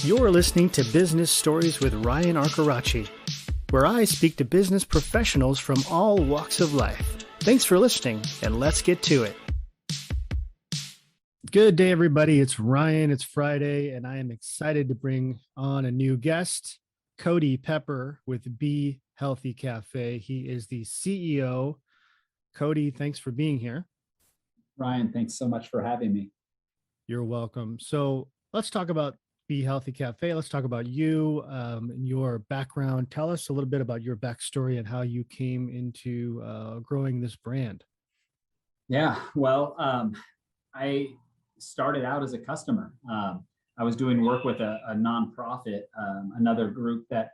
You're listening to Business Stories with Ryan Arcaracci, where I speak to business professionals from all walks of life. Thanks for listening, and let's get to it. Good day, everybody. It's Ryan. It's Friday, and I am excited to bring on a new guest, Cody Pepper with Bee Healthy Café. He is the CEO. Cody, thanks for being here. Ryan, thanks so much for having me. You're welcome. So let's talk about Bee Healthy Café. Let's talk about you and your background. Tell us a little bit about your backstory and how you came into growing this brand. Yeah, well, I started out as a customer. I was doing work with a nonprofit, another group that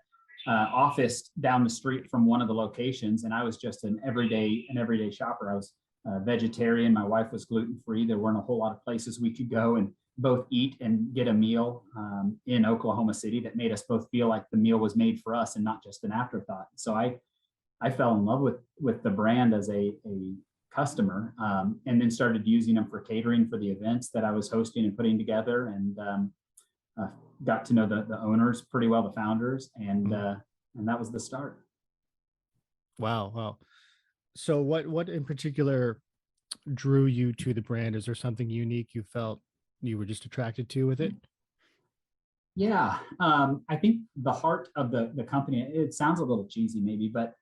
officed down the street from one of the locations, and I was just an everyday shopper. I was vegetarian. My wife was gluten-free. There weren't a whole lot of places we could go and both eat and get a meal in Oklahoma City that made us both feel like the meal was made for us and not just an afterthought. So I fell in love with the brand as a customer, and then started using them for catering for the events that I was hosting and putting together, and got to know the owners pretty well, the founders, and that was the start. Wow. So what in particular drew you to the brand? Is there something unique you felt you were just attracted to with it? Yeah, I think the heart of the company, it sounds a little cheesy maybe, but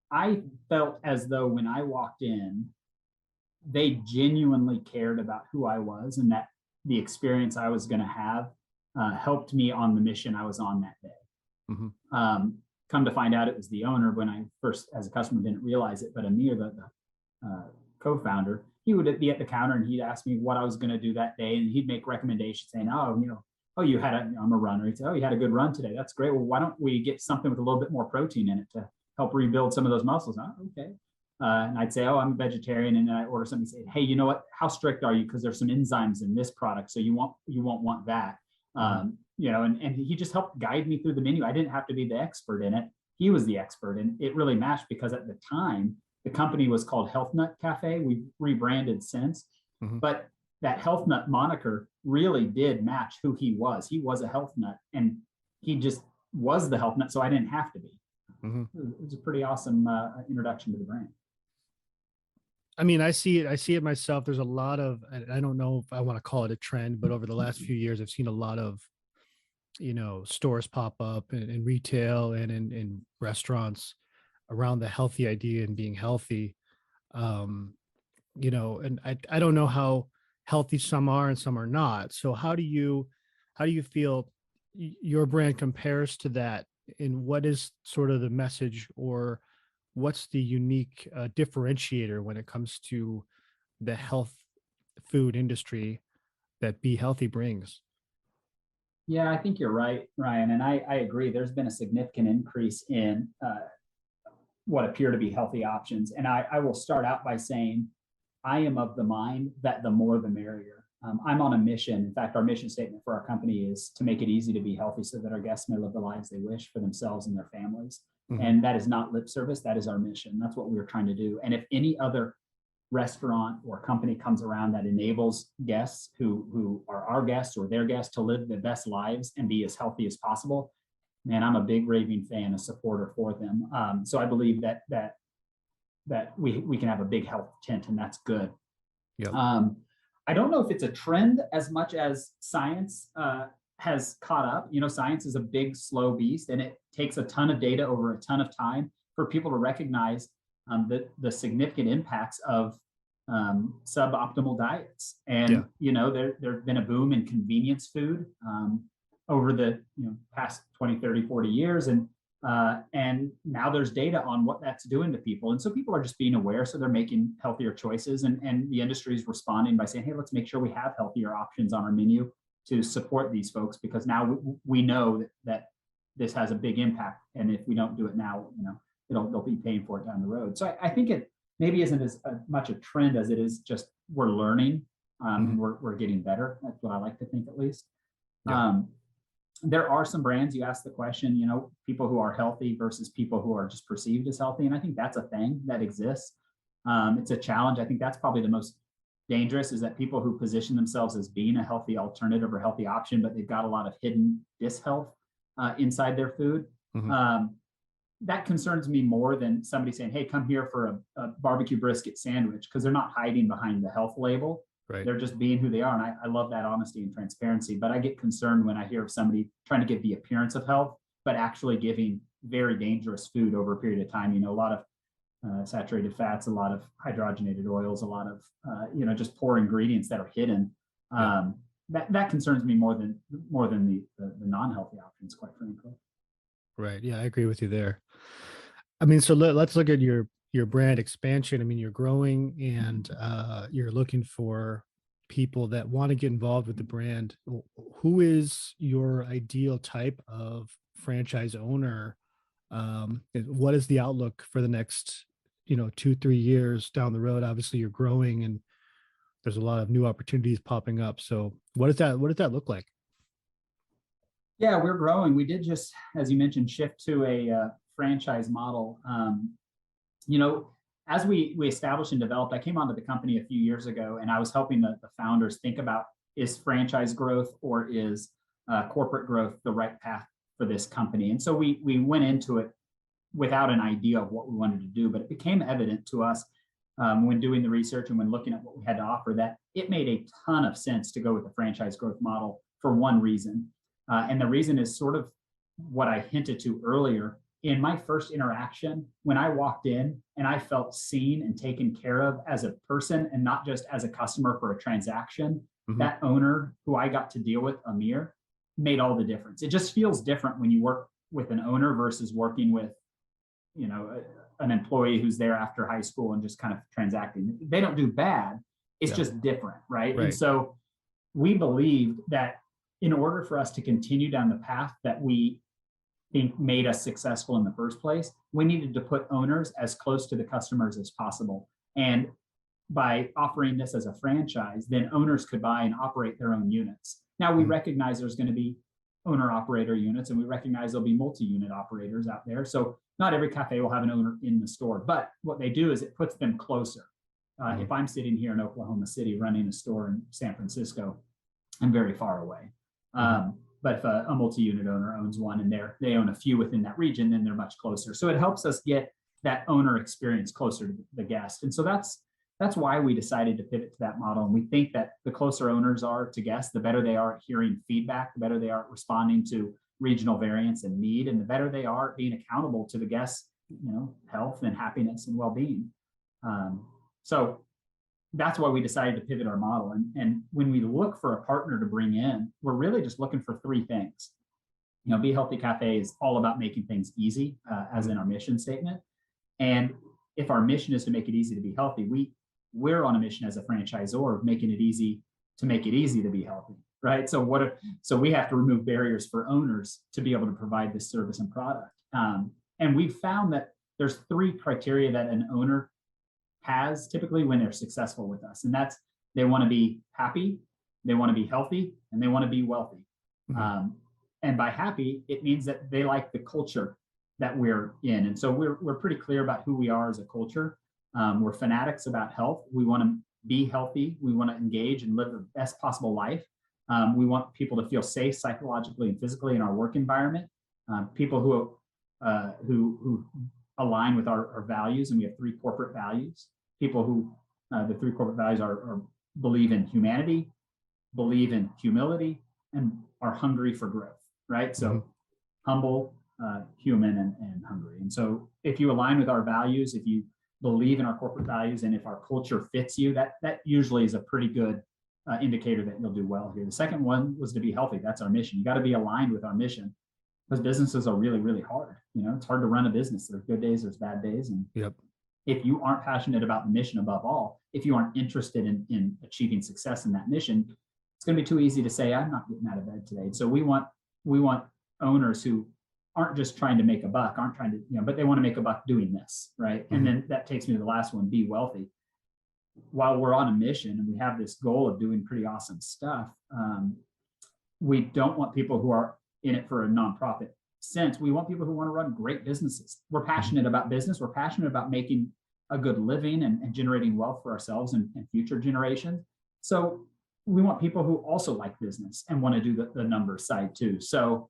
I felt as though when I walked in, they genuinely cared about who I was, and that the experience I was going to have helped me on the mission I was on that day. Mm-hmm. Come to find out, it was the owner. When I first, as a customer, didn't realize it, but Amir, the co-founder, he would be at the counter and he'd ask me what I was going to do that day, and he'd make recommendations saying, you had I'm a runner. He'd say, you had a good run today. That's great. Well, why don't we get something with a little bit more protein in it to help rebuild some of those muscles? Okay. And I'd say, I'm a vegetarian, and then I order something and say, hey, you know what? How strict are you? Because there's some enzymes in this product, so you won't want that. And he just helped guide me through the menu. I didn't have to be the expert in it. He was the expert, and it really matched because at the time, the company was called Health Nut Cafe. We rebranded since, but that Health Nut moniker really did match who he was. He was a health nut, and he just was the health nut, so I didn't have to be. It was a pretty awesome introduction to the brand. I mean, I see it myself. There's a lot of, I don't know if I want to call it a trend, but over the last few years, I've seen a lot of, stores pop up in retail and in restaurants around the healthy idea and being healthy. And I don't know how healthy some are and some are not. So how do you feel your brand compares to that? And what is sort of the message, or what's the unique differentiator when it comes to the health food industry that Bee Healthy brings? Yeah, I think you're right, Ryan. And I agree. There's been a significant increase in what appear to be healthy options. And I will start out by saying, I am of the mind that the more the merrier. I'm on a mission. In fact, our mission statement for our company is to make it easy to be healthy so that our guests may live the lives they wish for themselves and their families. And that is not lip service. That is our mission. That's what we're trying to do. And if any other restaurant or company comes around that enables guests who are our guests or their guests to live the best lives and be as healthy as possible, man, I'm a big raving fan, a supporter for them. So I believe that we can have a big health tent, and that's good. Yep. I don't know if it's a trend as much as science has caught up. Science is a big, slow beast, and it takes a ton of data over a ton of time for people to recognize the significant impacts of suboptimal diets. And, there's been a boom in convenience food over the past 20, 30, 40 years. And now there's data on what that's doing to people. And so people are just being aware. So they're making healthier choices, and the industry is responding by saying, hey, let's make sure we have healthier options on our menu to support these folks, because now we know that this has a big impact. And if we don't do it now, they'll be paying for it down the road. So I think it maybe isn't as much a trend as it is just we're learning, and we're getting better. That's what I like to think, at least. Yeah. There are some brands, you asked the question, people who are healthy versus people who are just perceived as healthy. And I think that's a thing that exists. It's a challenge. I think that's probably the most dangerous is that people who position themselves as being a healthy alternative or healthy option, but they've got a lot of hidden dishealth inside their food. Mm-hmm. That concerns me more than somebody saying, hey, come here for a barbecue brisket sandwich, because they're not hiding behind the health label. Right. They're just being who they are. And I love that honesty and transparency. But I get concerned when I hear of somebody trying to give the appearance of health, but actually giving very dangerous food over a period of time. A lot of saturated fats, a lot of hydrogenated oils, a lot of, just poor ingredients that are hidden. Yeah. That concerns me more than the non-healthy options, quite frankly. Right. Yeah, I agree with you there. I mean, so let's look at your brand expansion. I mean, you're growing and you're looking for people that want to get involved with the brand. Who is your ideal type of franchise owner? What is the outlook for the next, 2-3 years down the road? Obviously, you're growing and there's a lot of new opportunities popping up. So what does that look like? Yeah, we're growing. We did just, as you mentioned, shift to a franchise model. As we established and developed, I came onto the company a few years ago, and I was helping the founders think about, is franchise growth or is corporate growth the right path for this company? And so we went into it without an idea of what we wanted to do, but it became evident to us when doing the research and when looking at what we had to offer that it made a ton of sense to go with the franchise growth model for one reason. And the reason is sort of what I hinted to earlier. In my first interaction, when I walked in and I felt seen and taken care of as a person and not just as a customer for a transaction, Mm-hmm. that owner who I got to deal with, Amir, made all the difference. It just feels different when you work with an owner versus working with, an employee who's there after high school and just kind of transacting. They don't do bad. It's just different, right? And so we believed that in order for us to continue down the path that we think made us successful in the first place, we needed to put owners as close to the customers as possible. And by offering this as a franchise, then owners could buy and operate their own units. Now, we recognize there's going to be owner operator units, and we recognize there'll be multi-unit operators out there. So not every cafe will have an owner in the store, but what they do is it puts them closer. If I'm sitting here in Oklahoma City running a store in San Francisco, I'm very far away. But if a multi-unit owner owns one and they own a few within that region, then they're much closer. So it helps us get that owner experience closer to the guest. And so that's why we decided to pivot to that model. And we think that the closer owners are to guests, the better they are at hearing feedback, the better they are at responding to regional variance and need, and the better they are at being accountable to the guests, health and happiness and well-being. So that's why we decided to pivot our model. And when we look for a partner to bring in, we're really just looking for three things. Bee Healthy Café is all about making things easy, as in our mission statement. And if our mission is to make it easy to be healthy, we're on a mission as a franchisor of making it easy to make it easy to be healthy, right? So we have to remove barriers for owners to be able to provide this service and product. And we found that there's three criteria that an owner has typically when they're successful with us. And that's, they want to be happy, they want to be healthy, and they want to be wealthy. And by happy, it means that they like the culture that we're in. And so we're pretty clear about who we are as a culture. We're fanatics about health. We want to be healthy. We want to engage and live the best possible life. We want people to feel safe psychologically and physically in our work environment. People who align with our values, and we have three corporate values. People who the three corporate values are believe in humanity, believe in humility, and are hungry for growth. Right? So humble, human, and hungry. And so if you align with our values, if you believe in our corporate values, and if our culture fits you, that usually is a pretty good indicator that you'll do well here. The second one was to be healthy. That's our mission. You got to be aligned with our mission, because businesses are really, really hard. It's hard to run a business. There's good days, there's bad days. And if you aren't passionate about the mission above all, if you aren't interested in achieving success in that mission, it's going to be too easy to say, I'm not getting out of bed today. So we want owners who aren't just trying to make a buck, aren't trying to, but they want to make a buck doing this, right? And then that takes me to the last one, be wealthy. While we're on a mission and we have this goal of doing pretty awesome stuff, we don't want people who are in it for a nonprofit sense. We want people who want to run great businesses. We're passionate about business. We're passionate about making a good living and generating wealth for ourselves and future generations. So we want people who also like business and want to do the numbers side too. So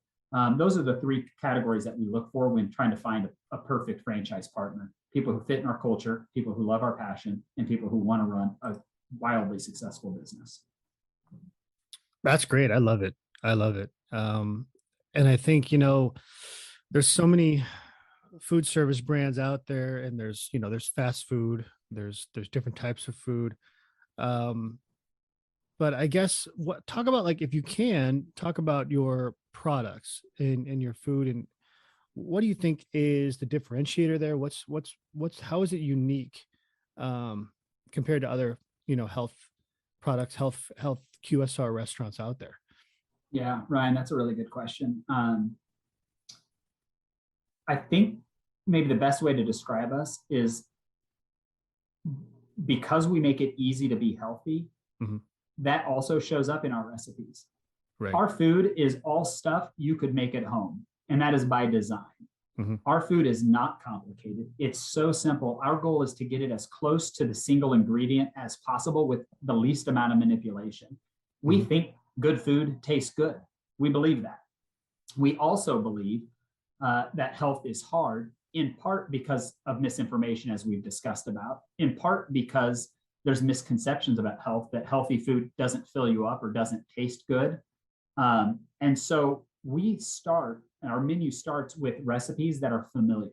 those are the three categories that we look for when trying to find a perfect franchise partner: people who fit in our culture, people who love our passion, and people who want to run a wildly successful business. That's great. I love it. I love it. And I think, you know, there's so many food service brands out there, and there's, you know, there's fast food, there's different types of food. Um, but I guess what talk about, like, if you can talk about your products and your food, and what do you think is the differentiator there? What's how is it unique um compared to other, you know, health products, health QSR restaurants out there? Yeah, Ryan, that's a really good question. I think maybe the best way to describe us is because we make it easy to be healthy, Hmm. that also shows up in our recipes. Right. Our food is all stuff you could make at home, and that is by design. Hmm. Our food is not complicated. It's so simple. Our goal is to get it as close to the single ingredient as possible with the least amount of manipulation. We Hmm. think good food tastes good. We believe that. We also believe that health is hard, in part because of misinformation, as we've discussed about, in part because there's misconceptions about health, that healthy food doesn't fill you up or doesn't taste good. And so we start, and our menu starts with recipes that are familiar.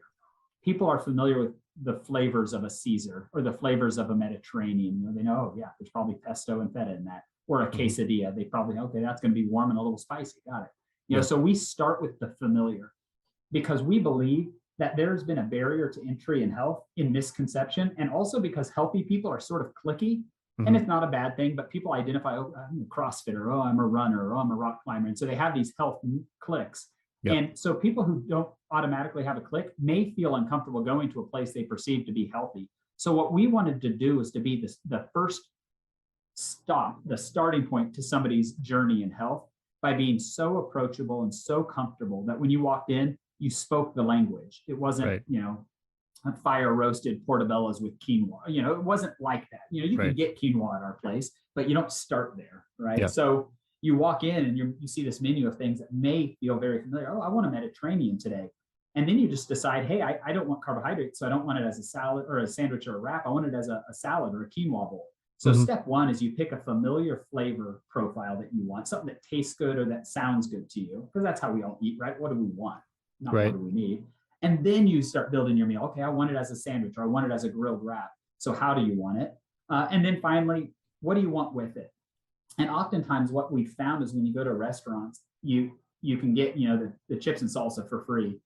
People are familiar with the flavors of a Caesar or the flavors of a Mediterranean. You know, they know, oh, yeah, there's probably pesto and feta in that, or a Hmm. quesadilla. They probably, okay, that's going to be warm and a little spicy. Got it. You know, Yeah. so we start with the familiar because we believe that there's been a barrier to entry in health in misconception, and also because healthy people are sort of cliquey. And Hmm. it's not a bad thing, but people identify, oh, I'm a CrossFitter, oh, I'm a runner, oh, I'm a rock climber. And so they have these health clicks. Yep. And so people who don't automatically have a click may feel uncomfortable going to a place they perceive to be healthy. So what we wanted to do is to be the first stop, the starting point to somebody's journey in health, by being so approachable and so comfortable that when you walked in, you spoke the language. It wasn't, Right. you know, fire roasted portobellos with quinoa. You know, it wasn't like that. You know, you can Right. get quinoa at our place, but you don't start there, right? Yeah. So you walk in and you see this menu of things that may feel very familiar. Oh, I want a Mediterranean today. And then you just decide, hey, I don't want carbohydrates, so I don't want it as a salad or a sandwich or a wrap. I want it as a salad or a quinoa bowl. So Hmm. step one is you pick a familiar flavor profile that you want, something that tastes good or that sounds good to you, because that's how we all eat, right? What do we want? Not what Right. do we need? And then you start building your meal. Okay, I want it as a sandwich, or I want it as a grilled wrap. So how do you want it? And then finally, what do you want with it? And oftentimes what we found is when you go to restaurants, you can get, you know, the chips and salsa for free,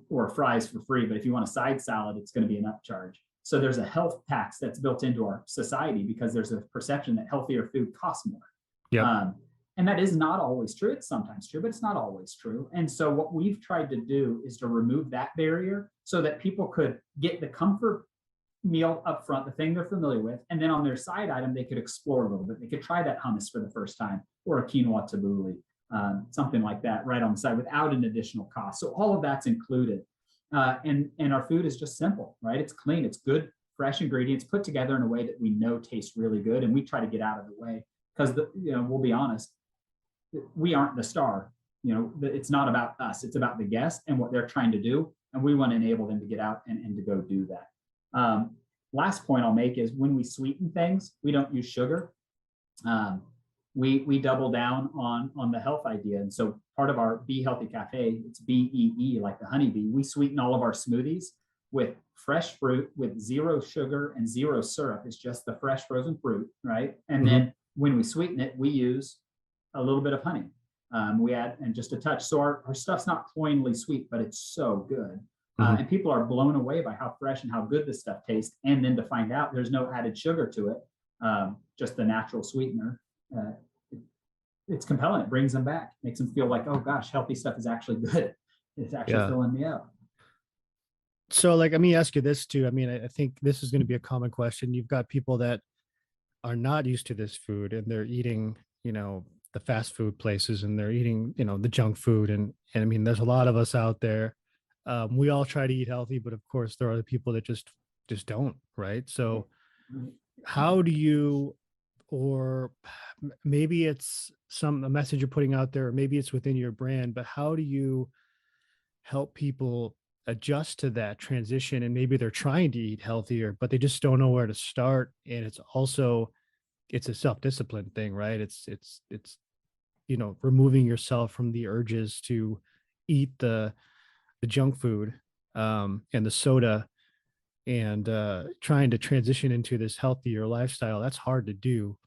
or fries for free. But if you want a side salad, it's going to be an upcharge. So there's a health tax that's built into our society because there's a perception that healthier food costs more. Yep. And that is not always true. It's sometimes true, but it's not always true. And so what we've tried to do is to remove that barrier so that people could get the comfort meal up front, the thing they're familiar with, and then on their side item, they could explore a little bit. They could try that hummus for the first time, or a quinoa tabbouleh, something like that, right on the side without an additional cost. So all of that's included, and our food is just simple, right? It's clean, it's good, fresh ingredients put together in a way that we know tastes really good, and we try to get out of the way because we'll be honest, we aren't the star. You know, it's not about us, it's about the guest and what they're trying to do, and we want to enable them to get out and to go do that. Last point I'll make is when we sweeten things, we don't use sugar. We double down on the health idea. And so part of our Bee Healthy Café, it's BEE, like the honeybee. We sweeten all of our smoothies with fresh fruit with zero sugar and zero syrup. It's just the fresh frozen fruit, right? And Hmm. then when we sweeten it, we use a little bit of honey. We add, and just a touch. So our stuff's not cloyingly sweet, but it's so good. Hmm. And people are blown away by how fresh and how good this stuff tastes. And then to find out there's no added sugar to it, just the natural sweetener. Uh, it's compelling. It brings them back, makes them feel like, oh gosh, healthy stuff is actually good. It's actually Yeah. filling me up. So, like, let me ask you this too. I mean, I think this is going to be a common question. You've got people that are not used to this food, and they're eating, you know, the fast food places, and they're eating, you know, the junk food. And I mean, there's a lot of us out there. We all try to eat healthy, but of course, there are the people that just just don't, right? So Right. how do you, or maybe it's a message you're putting out there, or maybe it's within your brand, but how do you help people adjust to that transition? And maybe they're trying to eat healthier, but they just don't know where to start. And it's also, it's a self-discipline thing, right? It's removing yourself from the urges to eat the junk food, and the soda, and trying to transition into this healthier lifestyle. That's hard to do.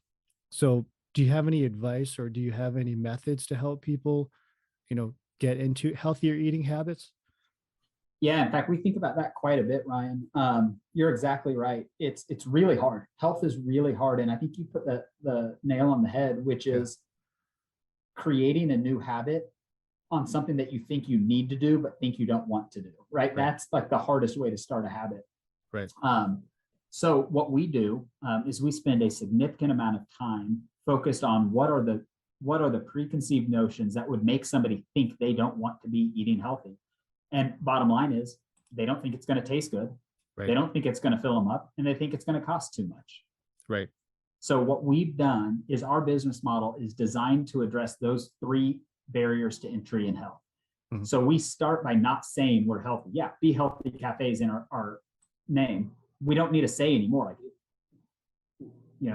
So do you have any advice, or do you have any methods to help people, get into healthier eating habits? Yeah, in fact, we think about that quite a bit, Ryan. You're exactly right. It's really hard. Health is really hard, and I think you put the nail on the head, which Yeah. is creating a new habit on something that you think you need to do but think you don't want to do. Right? Right. That's like the hardest way to start a habit. Right. Um, so what we do is we spend a significant amount of time focused on what are the preconceived notions that would make somebody think they don't want to be eating healthy. And bottom line is, they don't think it's going to taste good. They Right. don't think it's going to fill them up, and they think it's going to cost too much. Right. So what we've done is our business model is designed to address those three barriers to entry in health. Mhm. So we start by not saying we're healthy. Yeah, Bee Healthy Café is in our name. We don't need to say anymore. Like,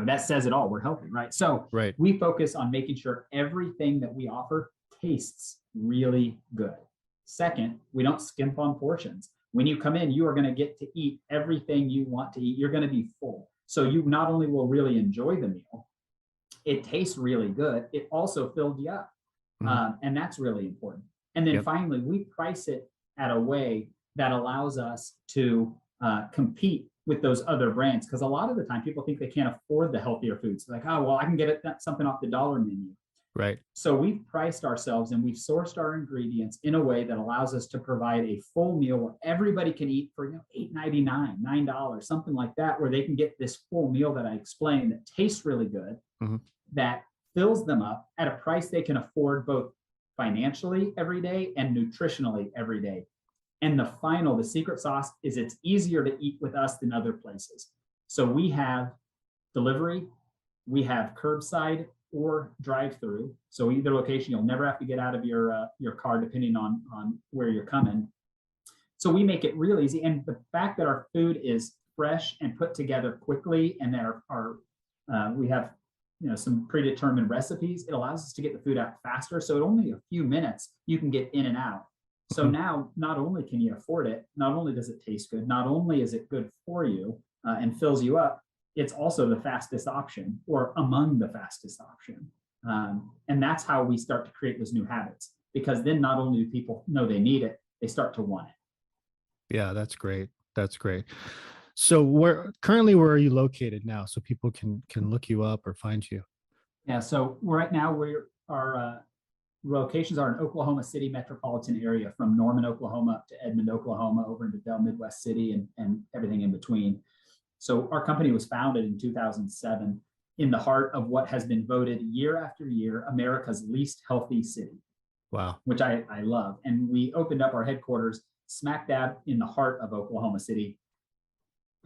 that says it all. We're healthy, right? So Right. we focus on making sure everything that we offer tastes really good. Second, we don't skimp on portions. When you come in, you are going to get to eat everything you want to eat. You're going to be full. So you not only will really enjoy the meal, it tastes really good, it also filled you up. Mhm. And that's really important. And then Yep. finally, we price it at a way that allows us to compete with those other brands. Because a lot of the time, people think they can't afford the healthier foods. Like, oh, well, I can get something off the dollar menu. Right. So we've priced ourselves and we've sourced our ingredients in a way that allows us to provide a full meal where everybody can eat for $8.99, $9, something like that, where they can get this full meal that I explained that tastes really good, Mhm. that fills them up at a price they can afford both financially every day and nutritionally every day. And the secret sauce is it's easier to eat with us than other places. So we have delivery, we have curbside or drive-through. So either location, you'll never have to get out of your car depending on where you're coming. So we make it real easy. And the fact that our food is fresh and put together quickly, and that we have some predetermined recipes, it allows us to get the food out faster. So in only a few minutes, you can get in and out. So Mhm. now, not only can you afford it, not only does it taste good, not only is it good for you and fills you up, it's also the fastest option, or among the fastest option. And that's how we start to create those new habits, because then not only do people know they need it, they start to want it. Yeah, that's great. That's great. So where are you located now, so people can look you up or find you? Yeah. So right now our locations are in Oklahoma City metropolitan area, from Norman, Oklahoma up to Edmond, Oklahoma, over into Del Midwest City, and everything in between. So our company was founded in 2007 in the heart of what has been voted year after year America's least healthy city, Wow. which I love. And we opened up our headquarters smack dab in the heart of Oklahoma City,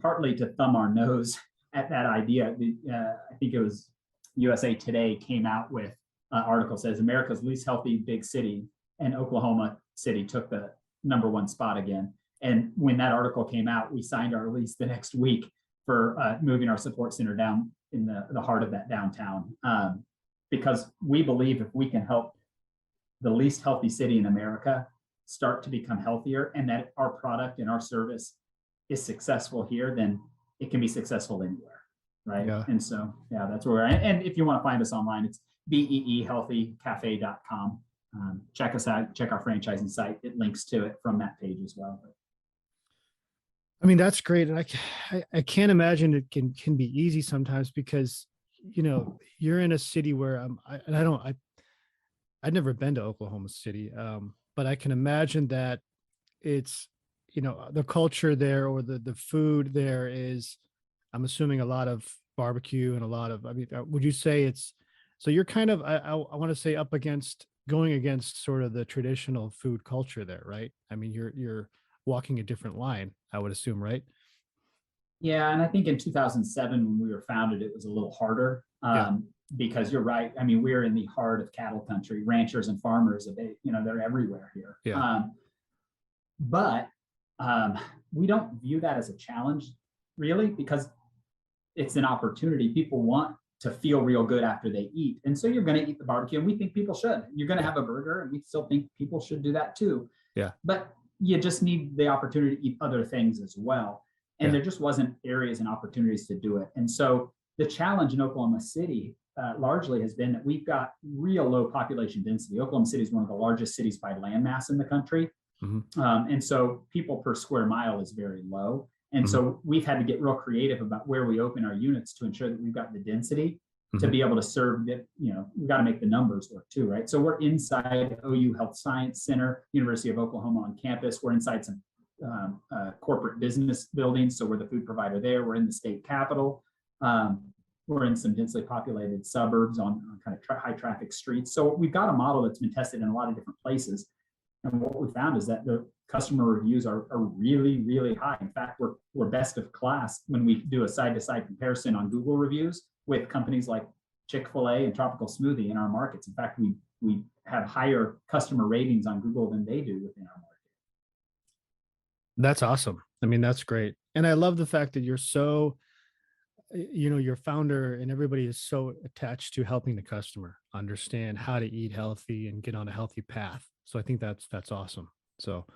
partly to thumb our nose at that idea. I think it was USA Today came out with an article says America's least healthy big city, and Oklahoma City took the #1 spot again. And when that article came out, we signed our lease the next week for moving our support center down in the heart of that downtown, because we believe if we can help the least healthy city in America start to become healthier, and that our product and our service is successful here, then it can be successful anywhere. Right. Yeah. And so, yeah, that's where we're at. And if you want to find us online, it's beehealthycafe.com. Check us out, check our franchising site. It links to it from that page as well. I mean, that's great. And I can't imagine it can be easy sometimes, because, you're in a city where I've never been to Oklahoma City. But I can imagine that it's, the culture there, or the food there is, I'm assuming, a lot of barbecue and a lot of, I mean, would you say so you're kind of, I want to say, going against sort of the traditional food culture there, right? I mean, you're walking a different line, I would assume, right? Yeah, and I think in 2007 when we were founded, it was a little harder Yeah. because you're right. I mean, we're in the heart of cattle country. Ranchers and farmers, they're everywhere here. Yeah. But um, we don't view that as a challenge, really, because it's an opportunity. People want to feel real good after they eat. And so you're going to eat the barbecue, and we think people should. You're going to have a burger, and we still think people should do that too. Yeah. But you just need the opportunity to eat other things as well. And there just wasn't areas and opportunities to do it. And so the challenge in Oklahoma City largely has been that we've got real low population density. Oklahoma City is one of the largest cities by landmass in the country. And so people per square mile is very low. And so we've had to get real creative about where we open our units to ensure that we've got the density to be able to serve it. We've got to make the numbers work too, right? So we're inside OU Health Science Center, University of Oklahoma on campus. We're inside some corporate business buildings. So we're the food provider there. We're in the state capitol. We're in some densely populated suburbs on kind of high traffic streets. So we've got a model that's been tested in a lot of different places. And what we found is that the customer reviews are really, really high. In fact, we're best of class when we do a side-to-side comparison on Google reviews with companies like Chick-fil-A and Tropical Smoothie in our markets. In fact, we have higher customer ratings on Google than they do within our market. That's awesome. I mean, that's great. And I love the fact that you're so, your founder and everybody is so attached to helping the customer understand how to eat healthy and get on a healthy path. So I think that's awesome. So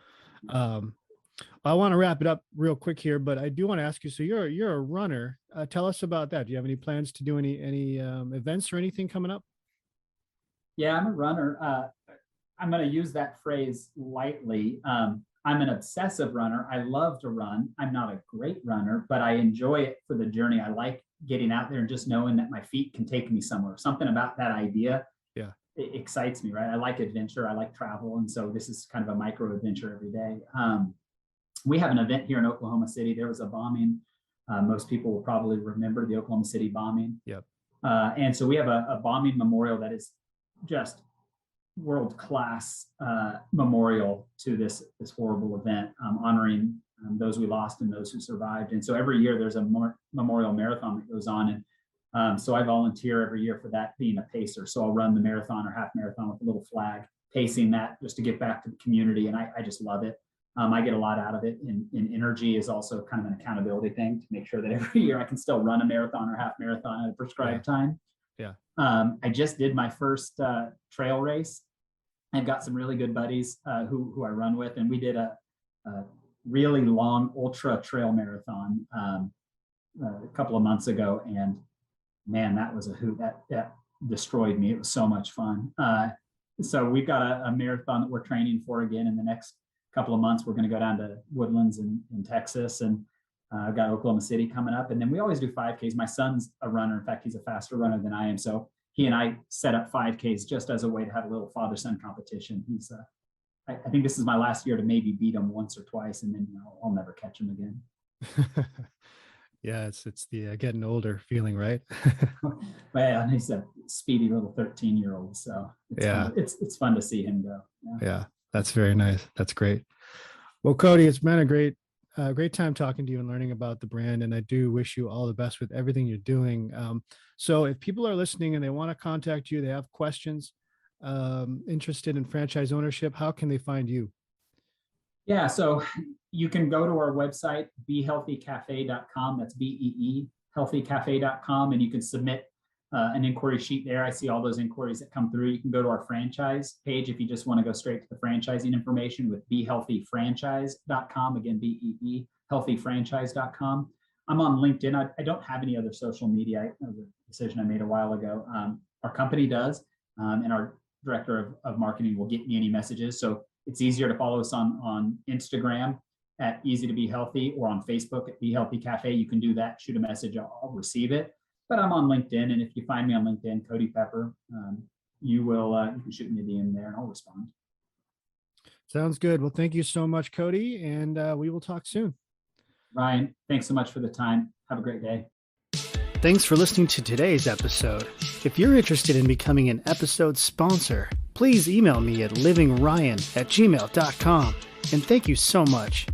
I want to wrap it up real quick here, but I do want to ask you, so you're a runner. Tell us about that. Do you have any plans to do any events or anything coming up? Yeah, I'm a runner. I'm going to use that phrase lightly. I'm an obsessive runner. I love to run. I'm not a great runner, but I enjoy it for the journey. I like getting out there and just knowing that my feet can take me somewhere. Something about that idea, it excites me, right? I like adventure. I like travel. And so this is kind of a micro adventure every day. We have an event here in Oklahoma City. There was a bombing. Most people will probably remember the Oklahoma City bombing. Yep. And so we have a bombing memorial that is just world-class memorial to this horrible event, honoring those we lost and those who survived. And so every year there's a memorial marathon that goes on. And so I volunteer every year for that, being a pacer. So I'll run the marathon or half marathon with a little flag, pacing that just to get back to the community. And I just love it. I get a lot out of it. And energy is also kind of an accountability thing to make sure that every year I can still run a marathon or half marathon at a prescribed time. Yeah. I just did my first trail race. I've got some really good buddies who I run with, and we did a really long ultra trail marathon a couple of months ago. And man, that was a hoot. That destroyed me. It was so much fun. So we've got a marathon that we're training for again in the next couple of months. We're going to go down to Woodlands in Texas, and I've got Oklahoma City coming up. And then we always do 5Ks. My son's a runner. In fact, he's a faster runner than I am. So he and I set up 5Ks just as a way to have a little father-son competition. He's, I think this is my last year to maybe beat him once or twice, and then I'll never catch him again. Yeah, it's the getting older feeling, right? Well, and he's a speedy little 13-year-old, so it's fun to see him go. Yeah, that's very nice. That's great. Well, Cody, it's been a great time talking to you and learning about the brand, and I do wish you all the best with everything you're doing. So if people are listening and they want to contact you, they have questions, interested in franchise ownership, how can they find you? Yeah, so you can go to our website, beehealthycafe.com. That's BEE healthycafe.com, and you can submit an inquiry sheet there. I see all those inquiries that come through. You can go to our franchise page if you just want to go straight to the franchising information with beehealthyfranchise.com. Again, BEE healthyfranchise.com. I'm on LinkedIn. I don't have any other social media. That was a decision I made a while ago. Our company does, and our director of marketing will get me any messages. So it's easier to follow us on Instagram at Easy to Be Healthy, or on Facebook at Bee Healthy Cafe. You can do that. Shoot a message. I'll receive it. But I'm on LinkedIn, and if you find me on LinkedIn, Cody Pepper, you can shoot me a DM there, and I'll respond. Sounds good. Well, thank you so much, Cody, and we will talk soon. Ryan, thanks so much for the time. Have a great day. Thanks for listening to today's episode. If you're interested in becoming an episode sponsor, please email me at livingryan@gmail.com. And thank you so much.